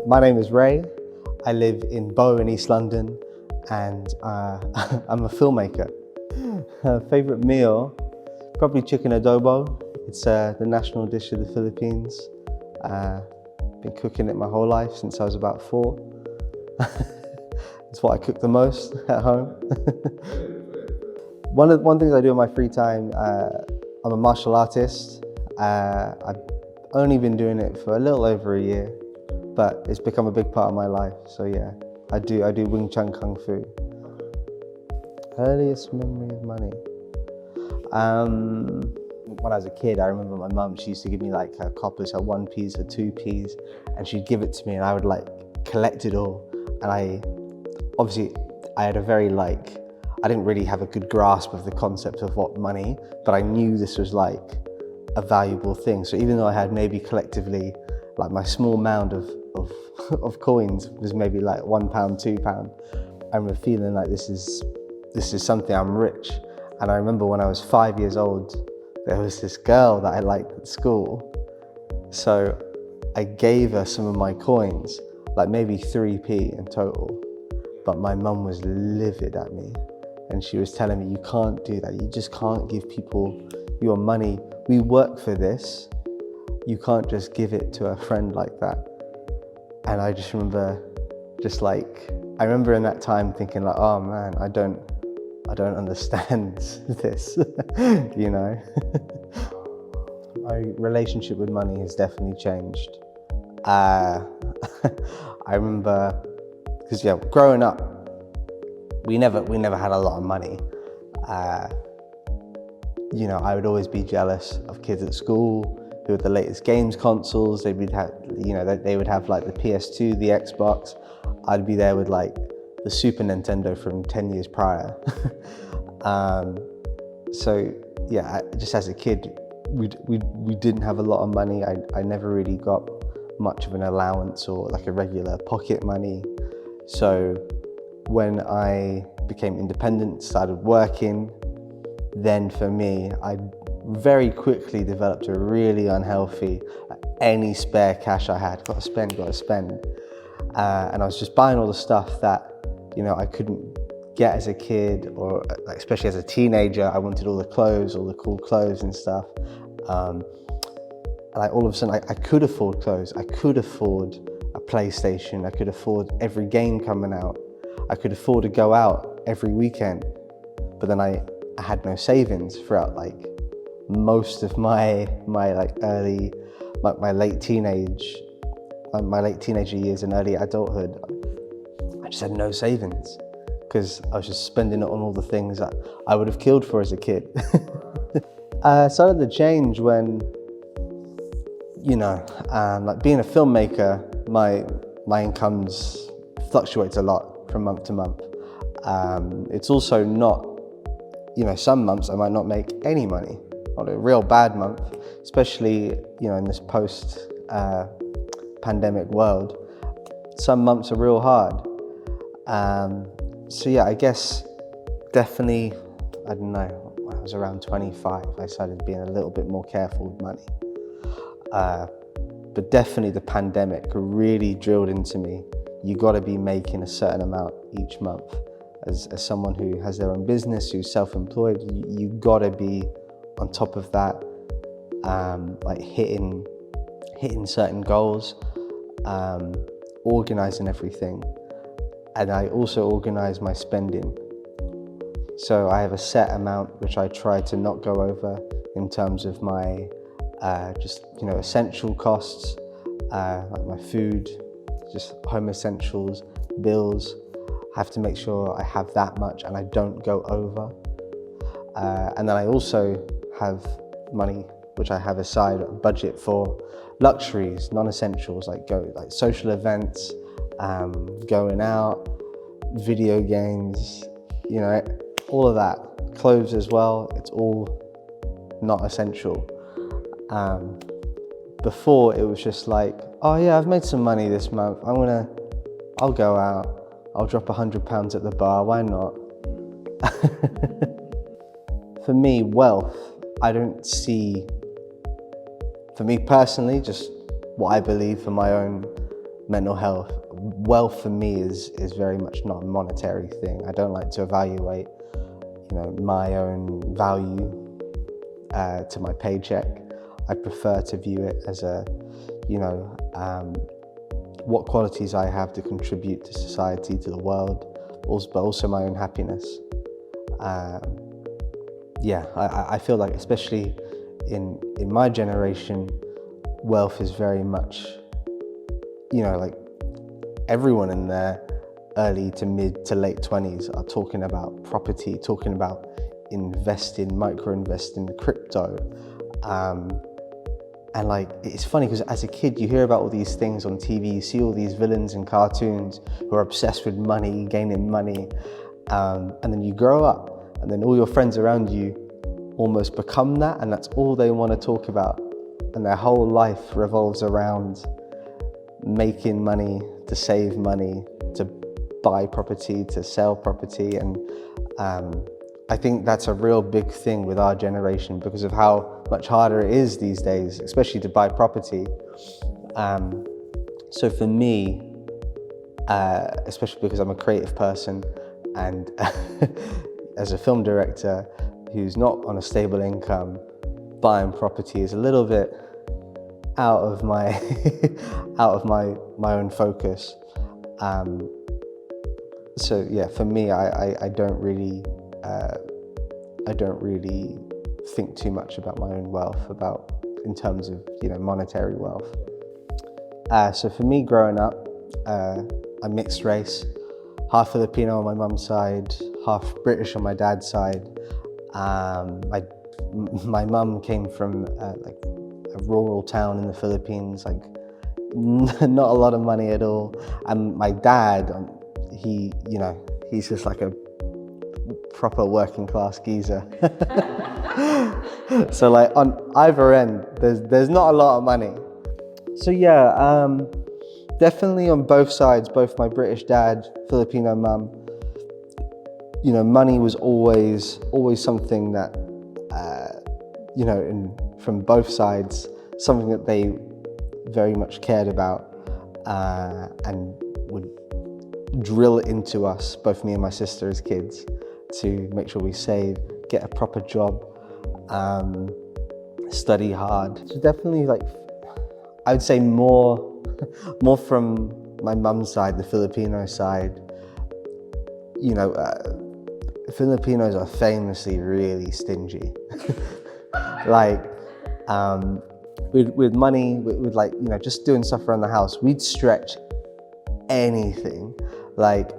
My name is Ray. I live in Bow in East London, and I'm a filmmaker. Favorite meal? Probably chicken adobo. It's the national dish of the Philippines. Been cooking it my whole life since I was about 4. It's what I cook the most at home. One thing I do in my free time, I'm a martial artist. I've only been doing it for a little over a year, but it's become a big part of my life. So yeah, I do Wing Chun Kung Fu. Earliest memory of money. When I was a kid, I remember my mum, she used to give me like her coppers, her 1p's, her 2p's, and she'd give it to me and I would like collect it all. And I had a very I didn't really have a good grasp of the concept of what money, but I knew this was like a valuable thing. So even though I had maybe collectively, like my small mound of coins was maybe like £1, £2, I remember feeling like this is something, I'm rich. And I remember when I was 5 years old, there was this girl that I liked at school. So I gave her some of my coins, like maybe 3p in total. But my mum was livid at me. And she was telling me, you can't do that. You just can't give people your money. We work for this. You can't just give it to a friend like that. And I just remember, I remember in that time thinking like, oh man, I don't understand this, you know? My relationship with money has definitely changed. I remember, because yeah, growing up, we never had a lot of money. You know, I would always be jealous of kids at school who had the latest games consoles. They would have like the PS2, the Xbox. I'd be there with like the Super Nintendo from 10 years prior. So yeah, just as a kid, we didn't have a lot of money. I never really got much of an allowance or like a regular pocket money. So when I became independent, started working, then for me, I very quickly developed a really unhealthy, any spare cash I had, gotta spend. And I was just buying all the stuff that, you know, I couldn't get as a kid, or like, especially as a teenager. I wanted all the clothes, all the cool clothes and stuff. And like all of a sudden, I could afford clothes. I could afford a PlayStation. I could afford every game coming out. I could afford to go out every weekend. But then I had no savings throughout like most of my late teenager years and early adulthood. I just had no savings because I was just spending it on all the things that I would have killed for as a kid. Started to change when, you know, like being a filmmaker, my incomes fluctuates a lot from month to month. It's also not, you know, some months I might not make any money, on a real bad month, especially, you know, in this post pandemic world. Some months are real hard. So yeah, I guess definitely, I don't know, when I was around 25, I started being a little bit more careful with money. But definitely the pandemic really drilled into me, you gotta be making a certain amount each month. As someone who has their own business, who's self-employed, you gotta be on top of that, like hitting certain goals, organizing everything. And I also organize my spending. So I have a set amount which I try to not go over in terms of my just, you know, essential costs, like my food, just home essentials, bills. I have to make sure I have that much and I don't go over. And then I also have money which I have aside, a budget for luxuries, non-essentials, like social events, going out, video games, you know, all of that. Clothes as well, it's all not essential. Before it was just like, oh yeah, I've made some money this month, I'll go out, I'll drop £100 at the bar, why not? For me, wealth, I don't see, for me personally, just what I believe for my own mental health. Wealth for me is very much not a monetary thing. I don't like to evaluate, my own value to my paycheck. I prefer to view it as what qualities I have to contribute to society, to the world, but also my own happiness. I feel like, especially in my generation, wealth is very much, like everyone in their early to mid to late 20s are talking about property, talking about micro-invest in crypto. And like, it's funny because as a kid, you hear about all these things on TV, you see all these villains in cartoons who are obsessed with money, gaining money. And then you grow up and then all your friends around you almost become that, and that's all they want to talk about. And their whole life revolves around making money, to save money, to buy property, to sell property. And I think that's a real big thing with our generation because of how much harder it is these days, especially to buy property. So for me, especially because I'm a creative person and as a film director who's not on a stable income, buying property is a little bit out of my my own focus. So yeah, for me, I don't really think too much about my own wealth, in terms of monetary wealth. So for me, growing up, I'm mixed race, half Filipino on my mum's side, half British on my dad's side. My mum came from like a rural town in the Philippines, like not a lot of money at all. And my dad, he's just like a proper working class geezer. So like on either end, there's not a lot of money. So yeah, definitely on both sides, both my British dad, Filipino mum, money was always something that, from both sides, something that they very much cared about and would drill into us, both me and my sister as kids, to make sure we save, get a proper job, study hard. So definitely, like, I would say more from my mum's side, the Filipino side. Filipinos are famously really stingy. Like, with money, with like, just doing stuff around the house, we'd stretch anything. Like,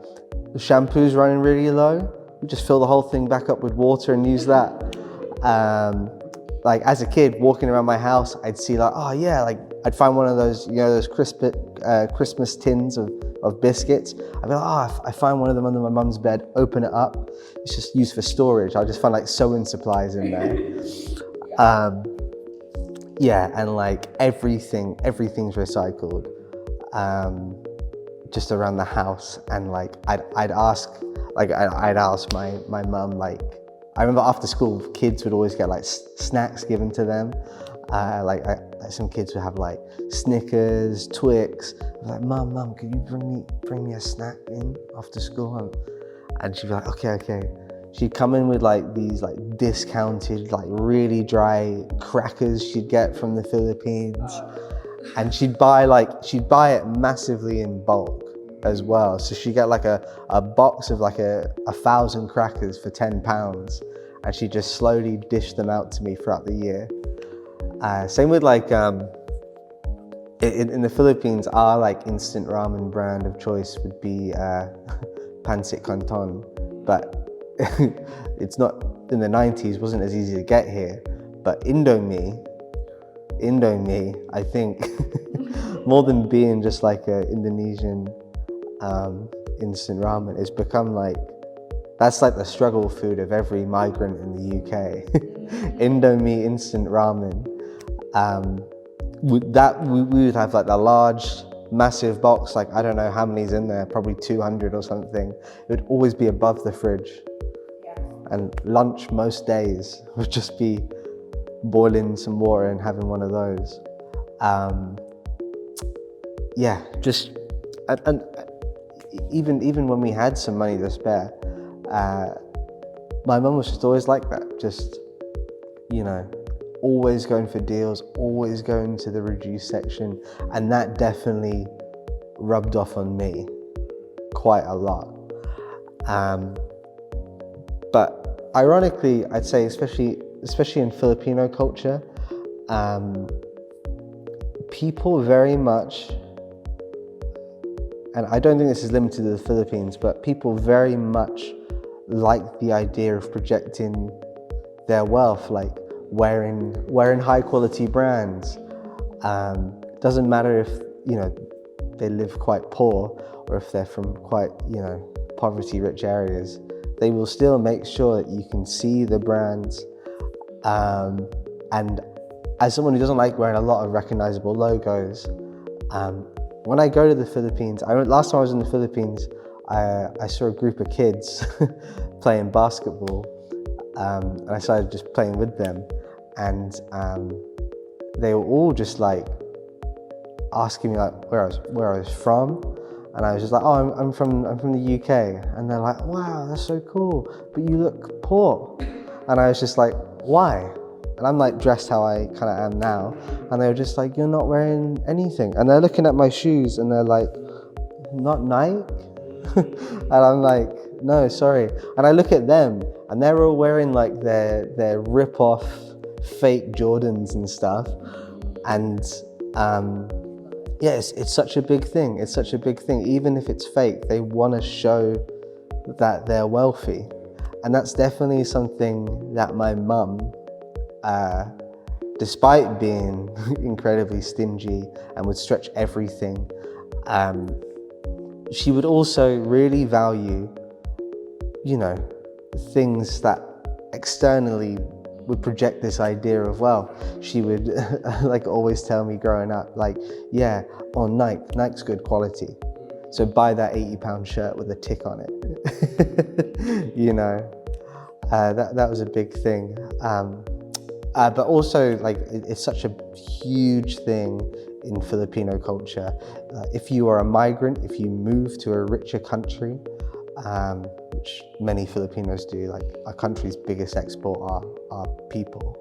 the shampoo's running really low, we just fill the whole thing back up with water and use that. Like, as a kid, walking around my house, I'd see like, oh yeah, like I'd find one of those, those Christmas tins of biscuits. I'd be like, oh, I find one of them under my mum's bed, open it up. It's just used for storage. I just find like sewing supplies in there. Yeah, and like everything's recycled, just around the house. And like, I'd ask my mum, like, I remember after school, kids would always get like snacks given to them. Like some kids would have like Snickers, Twix. I was like, Mum, can you bring me a snack in after school? And she'd be like, okay. She'd come in with like these like discounted, like really dry crackers she'd get from the Philippines. And she'd buy it massively in bulk as well. So she'd get like a box of like 1,000 crackers for £10, and she'd just slowly dish them out to me throughout the year. Same with like, in the Philippines, our like instant ramen brand of choice would be pancit canton, but it's not, in the 90s, wasn't as easy to get here. But Indomie, I think, more than being just like a Indonesian instant ramen, it's become like, that's like the struggle food of every migrant in the UK. Indomie instant ramen. We would have like the large, massive box, like I don't know how many's in there, probably 200 or something. It would always be above the fridge. And lunch most days would just be boiling some water and having one of those. yeah, just and even when we had some money to spare, my mum was just always like that. Just, you know, always going for deals, always going to the reduced section, and that definitely rubbed off on me quite a lot. But ironically, I'd say, especially in Filipino culture, people very much, and I don't think this is limited to the Philippines, but people very much like the idea of projecting their wealth, like wearing high quality brands. Doesn't matter if, you know, they live quite poor or if they're from quite, you know, poverty rich areas. They will still make sure that you can see the brands. And as someone who doesn't like wearing a lot of recognizable logos, when I go to the Philippines, last time I was in the Philippines, I saw a group of kids playing basketball, and I started just playing with them, and they were all just like asking me like where I was from, and I was just like, oh, I'm from the UK, and they're like, wow, that's so cool, but you look poor, and I was just like, why? And I'm like dressed how I kind of am now, and they were just like, you're not wearing anything, and they're looking at my shoes and they're like, not Nike? And I'm like, no, sorry. And I look at them and they're all wearing like their rip-off fake Jordans and stuff, and yeah, it's such a big thing. It's such a big thing. Even if it's fake, they want to show that they're wealthy. And that's definitely something that my mum, despite being incredibly stingy and would stretch everything, she would also really value, you know, things that externally would project this idea of wealth. She would like always tell me growing up, like, yeah, on Nike's good quality, so buy that £80 shirt with a tick on it. You know, that was a big thing. But also, like, it's such a huge thing in Filipino culture. If you are a migrant, if you move to a richer country, which many Filipinos do, like our country's biggest export are people,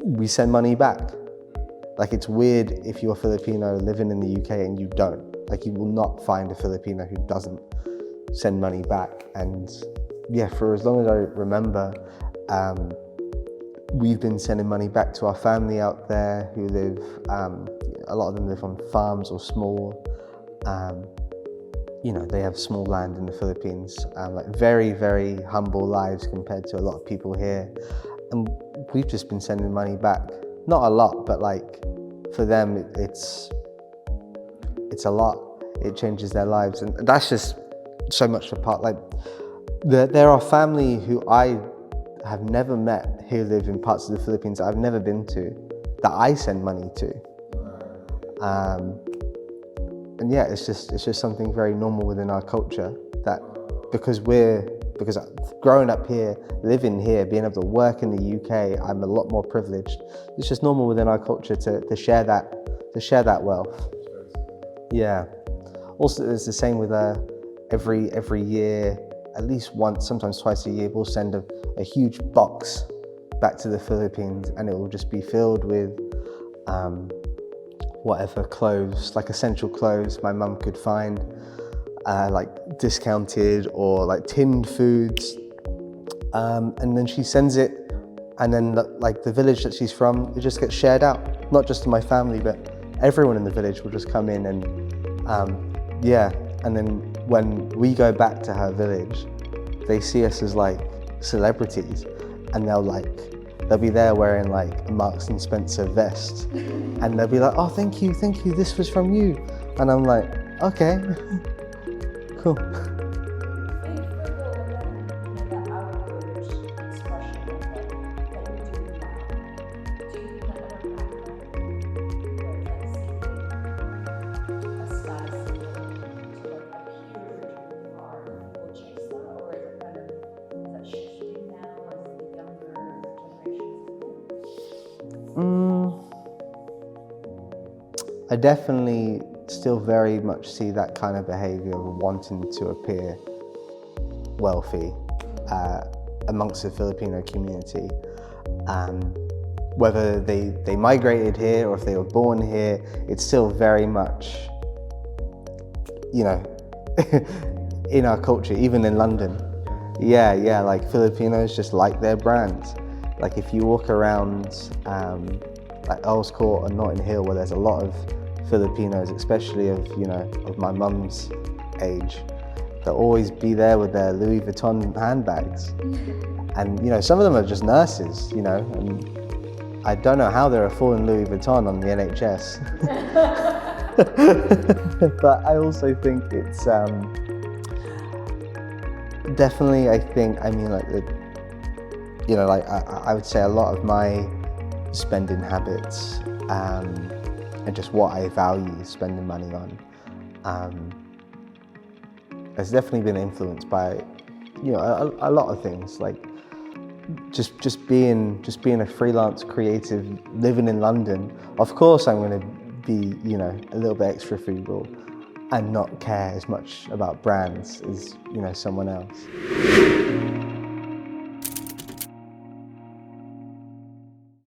we send money back. Like, it's weird if you're Filipino living in the UK and you don't. Like, you will not find a Filipino who doesn't send money back. And yeah, for as long as I remember, we've been sending money back to our family out there who live, a lot of them live on farms or small, you know, they have small land in the Philippines, like very, very humble lives compared to a lot of people here. And we've just been sending money back. Not a lot, but like for them, it's a lot. It changes their lives. And that's just so much a part. Like, there are family who I have never met who live in parts of the Philippines that I've never been to, that I send money to. And yeah, it's just something very normal within our culture, that because growing up here, living here, being able to work in the UK, I'm a lot more privileged. It's just normal within our culture to share that wealth. Yeah. Also, it's the same with every year, at least once, sometimes twice a year, we'll send a huge box back to the Philippines, and it will just be filled with whatever clothes, like essential clothes my mum could find, like discounted or like tinned foods, and then she sends it, and then like the village that she's from, it just gets shared out, not just to my family, but everyone in the village will just come in, and yeah, and then when we go back to her village, they see us as like celebrities, and they'll be there wearing like a Marks and Spencer vest, and they'll be like, oh, thank you, this was from you. And I'm like, okay, cool. I definitely still very much see that kind of behaviour of wanting to appear wealthy amongst the Filipino community. Whether they migrated here or if they were born here, it's still very much, you know, in our culture, even in London. Yeah, like Filipinos just like their brands. Like if you walk around like Earl's Court or Notting Hill, where there's a lot of Filipinos, especially of my mum's age, they'll always be there with their Louis Vuitton handbags. And some of them are just nurses, and I don't know how they're affording Louis Vuitton on the NHS. But I also think it's definitely, I would say a lot of my spending habits and just what I value spending money on has definitely been influenced by a lot of things, like just being a freelance creative living in London. Of course I'm going to be a little bit extra frugal and not care as much about brands as someone else.